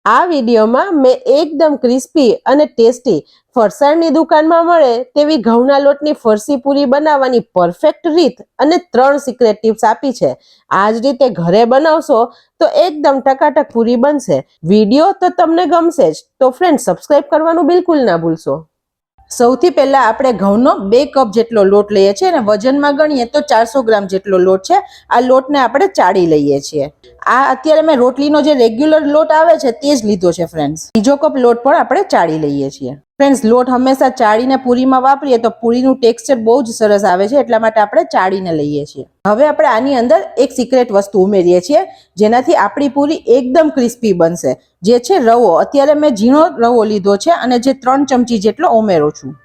આ વિડીયોમાં મેં એકદમ ક્રિસ્પી અને ટેસ્ટી ફરસાણની દુકાનમાં મળે તેવી ઘઉંના લોટની ફરસી પૂરી બનાવવાની પરફેક્ટ રીત અને 3 સિક્રેટ ટિપ્સ આપી છે. આ જ રીતે ઘરે બનાવશો તો એકદમ ટકાટક પૂરી બનશે. વિડીયો તો તમને ગમશે જ, તો ફ્રેન્ડ સબસ્ક્રાઇબ કરવાનું બિલકુલ ના ભૂલશો. સૌથી પહેલા આપણે ઘઉંનો 2 કપ જેટલો લોટ લઈએ છીએ અને વજનમાં ગણીએ તો 400 ગ્રામ જેટલો લોટ છે. આ લોટને આપણે ચાળી લઈએ છીએ. આ અત્યારે મેં રોટલીનો જે રેગ્યુલર લોટ આવે છે તે જ લીધો છે ફ્રેન્ડ્સ. બીજો કપ લોટ પણ આપણે ચાળી લઈએ છીએ. ફ્રેન્ડ્સ, લોટ હંમેશા ચાળીને પૂરીમાં વાપરીએ તો પૂરીનું ટેક્સચર બહુ જ સરસ આવે છે, એટલા માટે આપણે ચાળીને લઈએ છીએ. હવે આપણે આની અંદર એક સિક્રેટ વસ્તુ ઉમેરીએ છીએ જેનાથી આપણી પૂરી એકદમ ક્રિસ્પી બનશે, જે છે રવો. અત્યારે મેં ઝીણો રવો લીધો છે અને જે 3 ચમચી જેટલો ઉમેરું છું.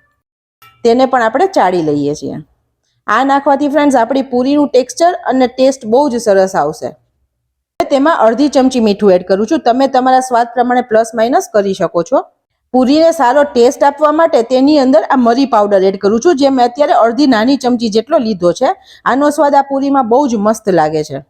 તેને પણ આપણે ચાળી લઈએ છીએ. આ નાખવાથી ફ્રેન્ડ્સ આપણી પૂરીનું ટેક્સચર અને ટેસ્ટ બહુ જ સરસ આવશે. તેમાં અડધી ચમચી મીઠું એડ કરું છું. તમે તમારા સ્વાદ પ્રમાણે પ્લસ માઇનસ કરી શકો છો. પૂરીને સારો ટેસ્ટ આપવા માટે તેની અંદર આ મરી પાવડર એડ કરું છું, જે મેં અત્યારે અડધી નાની ચમચી જેટલો લીધો છે. આનો સ્વાદ આ પૂરીમાં બહુ જ મસ્ત લાગે છે.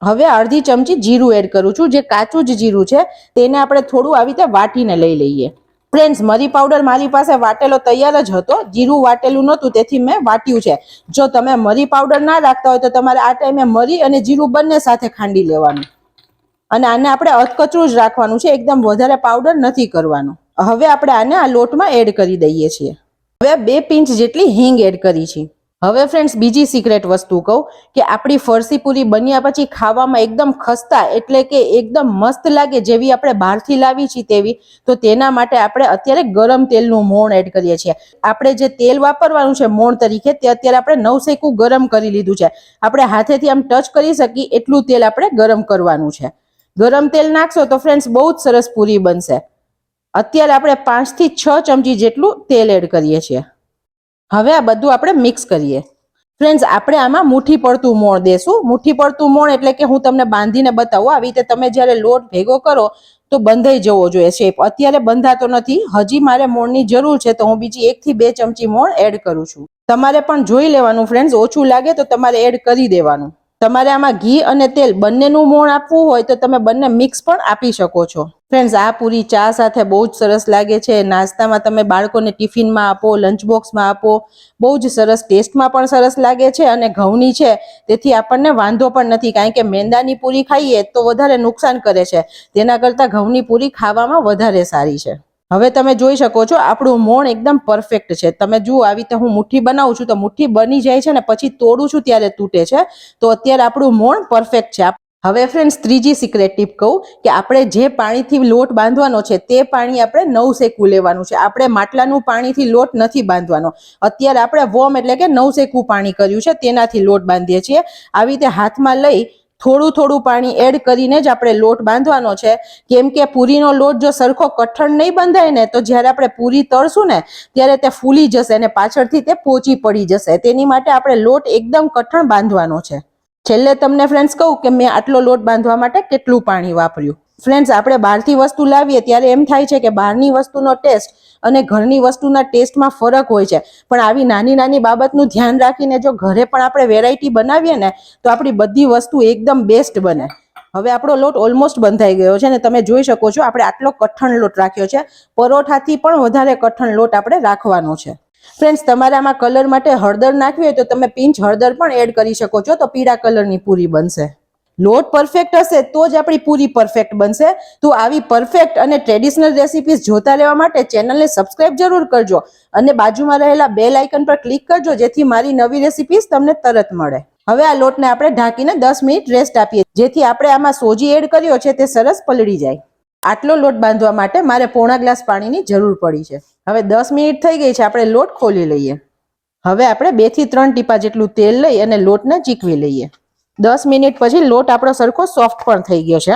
હવે અડધી ચમચી જીરું એડ કરું છું, જે કાચું જ જીરું છે. તેને આપણે થોડું આવી રીતે વાટીને લઈ લઈએ. ફ્રેન્ડ્સ, મરી પાવડર મારી પાસે વાટેલો તૈયાર જ હતો. જીરું વાટેલું નહોતું, તેથી મેં વાટ્યું છે. જો તમે મરી પાવડર ના રાખતા હોય તો તમારે આ ટાઈમે મરી અને જીરું બંને સાથે ખાંડી લેવાનું અને આને આપણે અધકચરું જ રાખવાનું છે. એકદમ વધારે પાવડર નથી કરવાનો. હવે આપણે આને આ લોટમાં એડ કરી દઈએ છીએ. હવે 2 પિંચ જેટલી હિંગ એડ કરી છે. હવે ફ્રેન્ડ્સ, બીજી સિક્રેટ વસ્તુ કહું કે આપણી ફરસી પૂરી બન્યા પછી ખાવામાં એકદમ ખસ્તા એટલે કે એકદમ મસ્ત લાગે, જેવી આપણે બહારથી લાવી છીએ તેવી, તો તેના માટે આપણે અત્યારે ગરમ તેલનું મોણ એડ કરીએ છીએ. આપણે જે તેલ વાપરવાનું છે મોણ તરીકે, તે અત્યારે આપણે નવસેકું ગરમ કરી લીધું છે. આપણે હાથેથી આમ ટચ કરી શકીએ એટલું તેલ આપણે ગરમ કરવાનું છે. ગરમ તેલ નાખશો તો ફ્રેન્ડ્સ બહુ જ સરસ પૂરી બનશે. અત્યારે આપણે 5 થી 6 ચમચી જેટલું તેલ એડ કરીએ છીએ. હવે આ બધું આપણે મિક્સ કરીએ. ફ્રેન્ડ્સ, આપણે આમાં મુઠ્ઠી પડતું મોણ દેશું. મુઠ્ઠી પડતું મોણ એટલે કે હું તમને બાંધીને બતાવું. આવી રીતે તમે જ્યારે લોટ ભેગો કરો તો બંધાઈ જવો જોઈએ શેપ. અત્યારે બંધાતો નથી. હજી મારે મોણની જરૂર છે, તો હું બીજી 1 થી 2 ચમચી મોણ એડ કરું છું. તમારે પણ જોઈ લેવાનું ફ્રેન્ડ્સ, ઓછું લાગે તો તમારે એડ કરી દેવાનું. તમારે આમાં ઘી અને તેલ બંનેનું મોણ આપવું હોય તો તમે બંને મિક્સ પણ આપી શકો છો. ફ્રેન્ડ્સ, આ પૂરી ચા સાથે બહુ જ સરસ લાગે છે. નાસ્તામાં તમે બાળકોને ટિફિનમાં આપો, લંચ બોક્સમાં આપો, બહુ જ સરસ. ટેસ્ટમાં પણ સરસ લાગે છે અને ઘઉંની છે, તેથી આપણને વાંધો પણ નથી. કારણ કે મેંદાની પૂરી ખાઈએ તો વધારે નુકસાન કરે છે, તેના કરતાં ઘઉંની પૂરી ખાવામાં વધારે સારી છે. હવે તમે જોઈ શકો છો આપણું મોણ એકદમ પરફેક્ટ છે. તમે જુઓ, આવી રીતે હું મુઠ્ઠી બનાવું છું તો મુઠ્ઠી બની જાય છે ને પછી તોડું છું ત્યારે તૂટે છે. તો અત્યારે આપણું મોણ પરફેક્ટ છે. હવે ફ્રેન્ડ્સ, ત્રીજી સિક્રેટ ટીપ કહું કે આપણે જે પાણીથી લોટ બાંધવાનો છે તે પાણી આપણે નવસેકું લેવાનું છે. આપણે માટલાનું પાણીથી લોટ નથી બાંધવાનો. અત્યારે આપણે વોમ એટલે કે નવસેકું પાણી કર્યું છે, તેનાથી લોટ બાંધીએ છીએ. આવી રીતે હાથમાં લઈ થોડું થોડું પાણી એડ કરીને જ આપણે લોટ બાંધવાનો છે. કેમ કે પૂરીનો લોટ જો સરખો કઠણ નહીં બંધાય ને તો જ્યારે આપણે પૂરી તળશું ને ત્યારે તે ફૂલી જશે અને પાછળથી તે પોચી પડી જશે. તેની માટે આપણે લોટ એકદમ કઠણ બાંધવાનો છે. છેલ્લે તમને ફ્રેન્ડ્સ કહું કે મેં આટલો લોટ બાંધવા માટે કેટલું પાણી વાપર્યું. ફ્રેન્ડ્સ, આપણે બહારથી વસ્તુ લાવીએ ત્યારે એમ થાય છે કે બહારની વસ્તુનો ટેસ્ટ અને ઘરની વસ્તુના ટેસ્ટમાં ફરક હોય છે, પણ આવી નાની નાની બાબતનું ધ્યાન રાખીને જો ઘરે પણ આપણે વેરાયટી બનાવીએ ને તો આપણી બધી વસ્તુ એકદમ બેસ્ટ બને. હવે આપણો લોટ ઓલમોસ્ટ બંધાઈ ગયો છે અને તમે જોઈ શકો છો આપણે આટલો કઠણ લોટ રાખ્યો છે. પરોઠાથી પણ વધારે કઠણ લોટ આપણે રાખવાનો છે. ફ્રેન્ડ્સ, તમારે આમાં કલર માટે હળદર નાખવી હોય તો તમે પિંચ હળદર પણ એડ કરી શકો છો, તો પીળા કલરની પૂરી બનશે. લોટ પરફેક્ટ હશે તો જ આપણી પૂરી પરફેક્ટ બનશે. તો આવી પરફેક્ટ અને ટ્રેડિશનલ રેસિપીઝ જોતા રહેવા માટે ચેનલને સબસ્ક્રાઇબ જરૂર કરજો અને બાજુમાં રહેલા બેલ આઇકન પર ક્લિક કરજો, જેથી મારી નવી રેસિપીઝ તમને તરત મળે. હવે આ લોટને આપણે ઢાંકીને 10 મિનિટ રેસ્ટ આપીએ, જેથી આપણે આમાં સોજી એડ કર્યો છે તે સરસ પલળી જાય. આટલો લોટ બાંધવા માટે મારે પોણા ગ્લાસ પાણીની જરૂર પડી છે. હવે 10 મિનિટ થઈ ગઈ છે. આપણે લોટ ખોલી લઈએ. હવે આપણે 2 થી 3 ટીપા જેટલું તેલ લઈ અને લોટને ચીકવી લઈએ. 10 મિનિટ પછી લોટ આપણો સરખો સોફ્ટ પણ થઈ ગયો છે.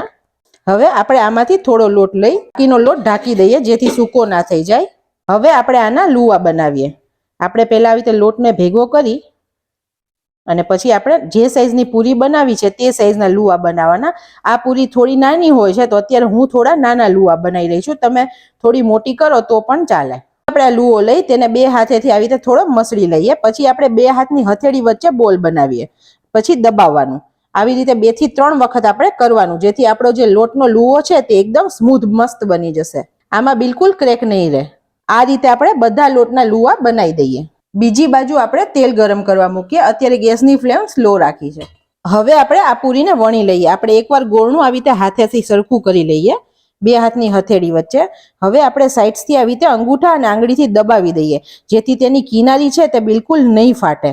હવે આપણે આમાંથી થોડો લોટ લઈ બાકીનો લોટ ઢાંકી દઈએ, જેથી સૂકો ના થઈ જાય. હવે આપણે આના લુવા બનાવીએ. આપણે પહેલા આવી રીતે લોટને ભેગો કરી અને પછી આપણે જે સાઈઝની પૂરી બનાવી છે તે સાઈઝના લુવા બનાવવાના. આ પૂરી થોડી નાની હોય છે, તો અત્યારે હું થોડા નાના લુવા બનાવી રહી છું. તમે થોડી મોટી કરો તો પણ ચાલે. આપણે આ લુઓ લઈ તેને 2 હાથેથી આવી રીતે થોડો મસળી લઈએ. પછી આપણે 2 હાથની હથેળી વચ્ચે બોલ બનાવીએ, પછી દબાવવાનું. આવી રીતે 2 થી 3 વખત આપણે કરવાનું, જેથી આપણો જે લોટનો લુવો છે તે એકદમ સ્મૂધ મસ્ત બની જશે. આમાં બિલકુલ ક્રેક નહીં રહે. આ રીતે આપણે બધા લોટના લુવા બનાવી દઈએ. બીજી બાજુ આપણે તેલ ગરમ કરવા મૂકીએ. અત્યારે ગેસની ફ્લેમ સ્લો રાખી છે. હવે આપણે આ પૂરીને વણી લઈએ. આપણે એકવાર ગોળનું આવી રીતે હાથેથી સરખું કરી લઈએ, 2 હાથની હથેળી વચ્ચે. હવે આપણે સાઈડથી આવી રીતે અંગૂઠા અને આંગળીથી દબાવી દઈએ, જેથી તેની કિનારી છે તે બિલકુલ નહીં ફાટે.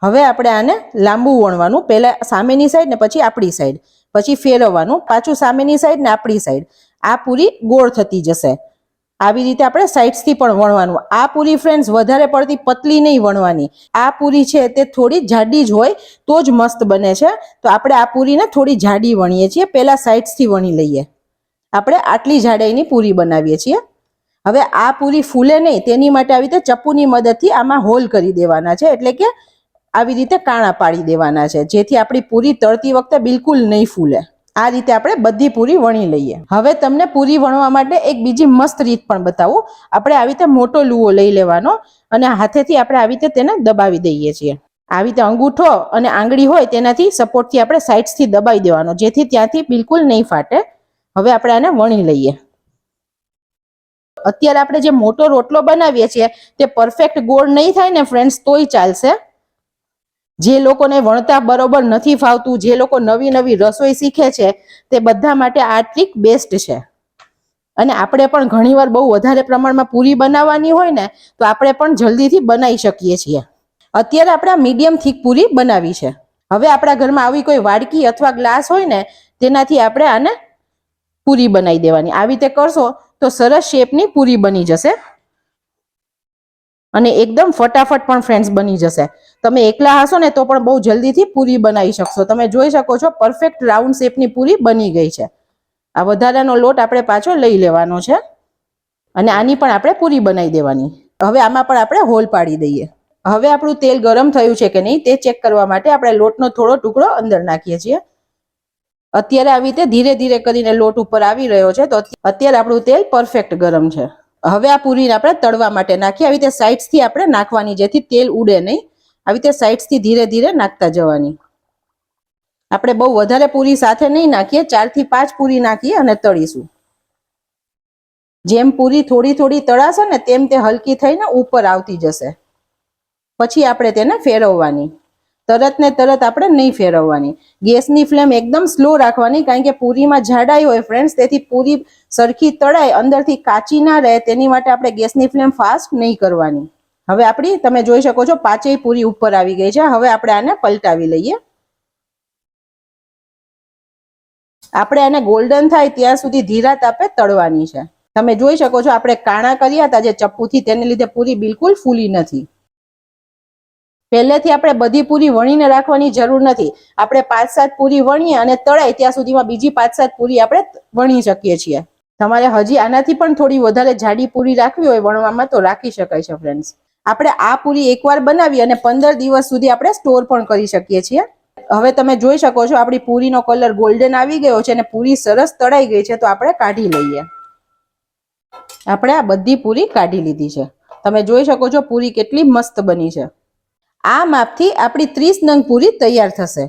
હવે આપણે આને લાંબુ વણવાનું. પહેલા સામેની સાઈડ ને પછી આપણી સાઈડ, પછી ફેરવવાનું, પાછું સામેની સાઈડ ને આપણી સાઈડ. આ પૂરી ગોળ થતી જશે. આવી રીતે આપણે સાઈડથી પણ વણવાનું. આ પૂરી ફ્રેન્ડ્સ વધારે પડતી પતલી નહીં વણવાની. આ પૂરી છે તે થોડી જાડી જ હોય તો જ મસ્ત બને છે. તો આપણે આ પૂરીને થોડી જાડી વણીએ છીએ. પહેલા સાઈડથી વણી લઈએ. આપણે આટલી જાડાઈની પૂરી બનાવીએ છીએ. હવે આ પૂરી ફૂલે નહીં તેની માટે આવી રીતે ચપ્પુની મદદથી આમાં હોલ કરી દેવાના છે, એટલે કે આવી રીતે કાણા પાડી દેવાના છે, જેથી આપણી પૂરી તળતી વખતે બિલકુલ નહીં ફૂલે. આ રીતે આપણે બધી પૂરી વણી લઈએ. હવે તમને પૂરી વણવા માટે એક બીજી મસ્ત રીત પણ બતાવું. આપણે આવી રીતે મોટો લુવો લઈ લેવાનો અને હાથેથી આપણે આવી રીતે તેને દબાવી દઈએ છીએ. આવી રીતે અંગૂઠો અને આંગળી હોય તેનાથી સપોર્ટથી આપણે સાઈડથી દબાવી દેવાનો, જેથી ત્યાંથી બિલકુલ નહીં ફાટે. હવે આપણે આને વણી લઈએ. અત્યારે આપણે જે મોટો રોટલો બનાવીએ છીએ તે પરફેક્ટ ગોળ નહીં થાય ને ફ્રેન્ડ્સ તોય ચાલશે. જે લોકોને વણતા બરોબર નથી ફાવતું, જે લોકો નવી નવી રસોઈ શીખે છે, તે બધા માટે આ ટ્રીક બેસ્ટ છે. અને આપણે પણ ઘણીવાર બહુ વધારે પ્રમાણમાં પૂરી બનાવવાની હોય ને તો આપણે પણ જલ્દીથી બનાવી શકીએ છીએ. અત્યારે આપણે મીડિયમ થીક પૂરી બનાવી છે. હવે આપણા ઘરમાં આવી કોઈ વાડકી અથવા ગ્લાસ હોય ને તેનાથી આપણે આને પૂરી બનાવી દેવાની. આવી રીતે કરશો તો સરસ શેપની પૂરી બની જશે અને એકદમ ફટાફટ પણ ફ્રેન્ડ્સ બની જશે. તમે એકલા હશો ને તો પણ બહુ જલ્દીથી પૂરી બનાવી શકશો. તમે જોઈ શકો છો પરફેક્ટ રાઉન્ડ શેપની પૂરી બની ગઈ છે. આ વધારાનો લોટ આપણે પાછો લઈ લેવાનો છે અને આની પણ આપણે પૂરી બનાવી દેવાની. હવે આમાં પણ આપણે હોલ પાડી દઈએ. હવે આપણું તેલ ગરમ થયું છે કે નહીં તે ચેક કરવા માટે આપણે લોટનો થોડો ટુકડો અંદર નાખીએ છીએ. અત્યારે આવી રીતે ધીરે ધીરે કરીને લોટ ઉપર આવી રહ્યો છે. તો અત્યારે આપણું તેલ પરફેક્ટ ગરમ છે. હવે આ પૂરીને આપણે તળવા માટે નાખીએ. આવી રીતે સાઈડથી આપણે નાખવાની, જેથી તેલ ઉડે નહીં. આવી રીતે સાઈડથી ધીરે ધીરે નાખતા જવાની. આપણે બહુ વધારે પૂરી સાથે નહીં નાખીએ, 4 થી 5 પૂરી નાખીએ અને તળીશું. જેમ પૂરી થોડી થોડી તળાશે ને તેમ તે હલકી થઈને ઉપર આવતી જશે. પછી આપણે તેને ફેરવવાની. તરત ને તરત આપણે નહીં ફેરવવાની. ગેસની ફ્લેમ એકદમ સ્લો રાખવાની, કારણ કે પૂરીમાં જાડાઈ હોય ફ્રેન્ડ્સ, તેથી પૂરી સરખી તળાય, અંદરથી કાચી ના રહે, તેની માટે આપણે ગેસની ફ્લેમ ફાસ્ટ નહીં કરવાની. હવે આપણી તમે જોઈ શકો છો 5 પૂરી ઉપર આવી ગઈ છે. હવે આપણે આને પલટાવી લઈએ. આપણે આને ગોલ્ડન થાય ત્યાં સુધી ધીરા તાપે તળવાની છે. તમે જોઈ શકો છો આપણે કાણા કર્યા હતા જે ચપ્પુથી, તેને લીધે પૂરી બિલકુલ ફૂલી નથી. પહેલેથી આપણે બધી પૂરી વણીને રાખવાની જરૂર નથી. આપણે 5-7 પૂરી વણીએ અને તળાય ત્યાં સુધીમાં બીજી 5-7 પૂરી આપણે વણી શકીએ છીએ. તમારે હજી આનાથી પણ થોડી વધારે જાડી પૂરી રાખવી હોય વણવામાં તો રાખી શકાય છે ફ્રેન્ડ્સ. આપણે આ પૂરી એકવાર બનાવી અને 15 દિવસ સુધી આપણે સ્ટોર પણ કરી શકીએ છીએ. હવે તમે જોઈ શકો છો આપણી પૂરીનો કલર ગોલ્ડન આવી ગયો છે અને પૂરી સરસ તળાઈ ગઈ છે. તો આપણે કાઢી લઈએ. આપણે આ બધી પૂરી કાઢી લીધી છે. તમે જોઈ શકો છો પૂરી કેટલી મસ્ત બની છે. આ માપથી આપણી 30 નંગ પૂરી તૈયાર થશે.